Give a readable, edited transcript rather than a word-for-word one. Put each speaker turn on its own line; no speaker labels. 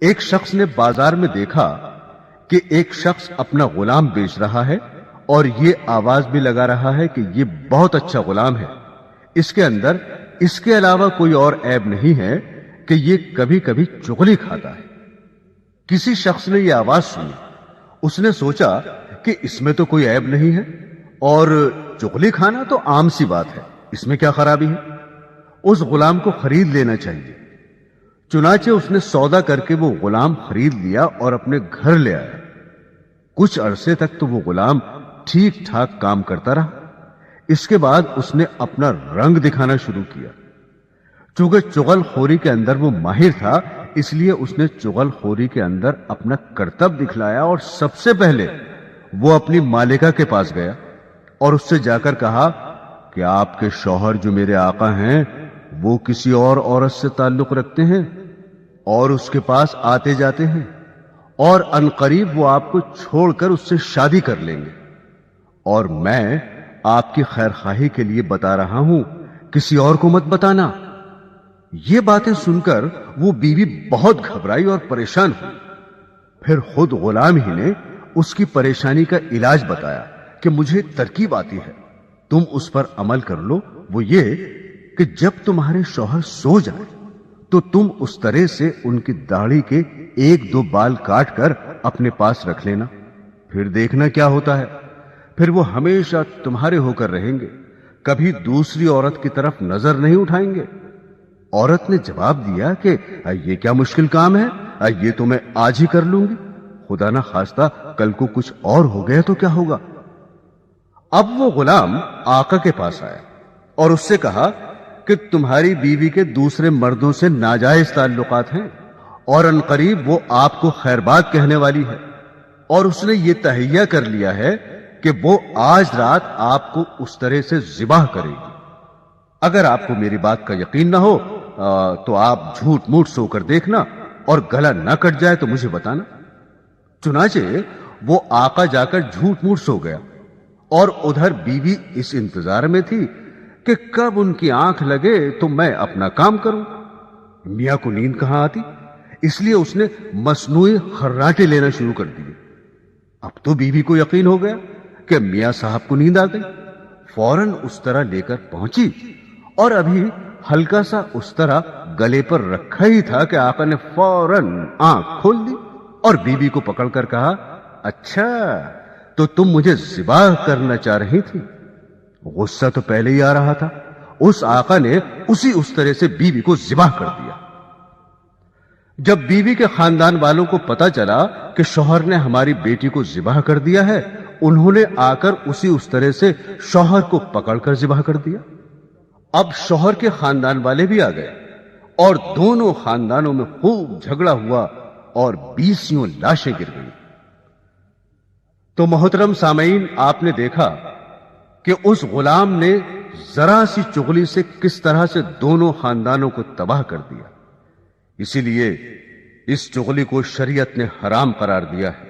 ایک شخص نے بازار میں دیکھا کہ ایک شخص اپنا غلام بیچ رہا ہے اور یہ آواز بھی لگا رہا ہے کہ یہ بہت اچھا غلام ہے، اس کے اندر اس کے علاوہ کوئی اور عیب نہیں ہے کہ یہ کبھی کبھی چغلی کھاتا ہے۔ کسی شخص نے یہ آواز سنی، اس نے سوچا کہ اس میں تو کوئی عیب نہیں ہے اور چغلی کھانا تو عام سی بات ہے، اس میں کیا خرابی ہے، اس غلام کو خرید لینا چاہیے۔ چنانچہ اس نے سودا کر کے وہ غلام خرید لیا اور اپنے گھر لے آیا۔ کچھ عرصے تک تو وہ غلام ٹھیک ٹھاک کام کرتا رہا۔ اس کے بعد اس نے اپنا رنگ دکھانا شروع کیا۔ چونکہ چغل خوری کے اندر وہ ماہر تھا، اس لیے اس نے چغل خوری کے اندر اپنا کرتب دکھلایا اور سب سے پہلے وہ اپنی مالکہ کے پاس گیا اور اس سے جا کر کہا کہ آپ کے شوہر جو میرے آقا ہیں وہ کسی اور عورت سے تعلق رکھتے ہیں اور اس کے پاس آتے جاتے ہیں، اور عنقریب وہ آپ کو چھوڑ کر اس سے شادی کر لیں گے، اور میں آپ کی خیر خواہی کے لیے بتا رہا ہوں، کسی اور کو مت بتانا۔ یہ باتیں سن کر وہ بیوی بہت گھبرائی اور پریشان ہوئی۔ پھر خود غلام ہی نے اس کی پریشانی کا علاج بتایا کہ مجھے ایک ترکیب آتی ہے، تم اس پر عمل کر لو۔ وہ یہ کہ جب تمہارے شوہر سو جائیں تو تم اس طرح سے ان کی داڑھی کے ایک دو بال کاٹ کر اپنے پاس رکھ لینا، پھر دیکھنا کیا ہوتا ہے، پھر وہ ہمیشہ تمہارے ہو کر رہیں گے، کبھی دوسری عورت کی طرف نظر نہیں اٹھائیں گے۔ عورت نے جواب دیا کہ یہ کیا مشکل کام ہے، یہ تو میں آج ہی کر لوں گی، خدا نہ خواستہ کل کو کچھ اور ہو گیا تو کیا ہوگا۔ اب وہ غلام آقا کے پاس آیا اور اس سے کہا کہ تمہاری بیوی کے دوسرے مردوں سے ناجائز تعلقات ہیں اور عنقریب وہ آپ کو خیر بات کہنے والی ہے، اور اس نے یہ تہیہ کر لیا ہے کہ وہ آج رات آپ کو اس طرح سے ذبح کرے گی۔ اگر آپ کو میری بات کا یقین نہ ہو تو آپ جھوٹ موٹ سو کر دیکھنا، اور گلا نہ کٹ جائے تو مجھے بتانا۔ چنانچہ وہ آقا جا کر جھوٹ موٹ سو گیا، اور ادھر بیوی اس انتظار میں تھی کہ کب ان کی آنکھ لگے تو میں اپنا کام کروں۔ میاں کو نیند کہاں آتی، اس لیے اس نے مصنوعی خراٹے لینا شروع کر دیے۔ اب تو بیوی کو یقین ہو گیا کہ میاں صاحب کو نیند آ گئی، فوراً اس طرح لے کر پہنچی، اور ابھی ہلکا سا اس طرح گلے پر رکھا ہی تھا کہ آقا نے فوراً آنکھ کھول دی اور بیوی کو پکڑ کر کہا، اچھا تو تم مجھے ذبح کرنا چاہ رہی تھی۔ غصہ تو پہلے ہی آ رہا تھا، اس آقا نے اس طرح سے بیوی کو ذبح کر دیا۔ جب بیوی کے خاندان والوں کو پتا چلا کہ شوہر نے ہماری بیٹی کو ذبح کر دیا ہے، انہوں نے آ کر اس طرح سے شوہر کو پکڑ کر ذبح کر دیا۔ اب شوہر کے خاندان والے بھی آ گئے اور دونوں خاندانوں میں خوب جھگڑا ہوا اور 20 لاشیں گر گئیں۔ تو محترم سامعین، آپ نے دیکھا کہ اس غلام نے ذرا سی چغلی سے کس طرح سے دونوں خاندانوں کو تباہ کر دیا۔ اسی لیے اس چغلی کو شریعت نے حرام قرار دیا ہے۔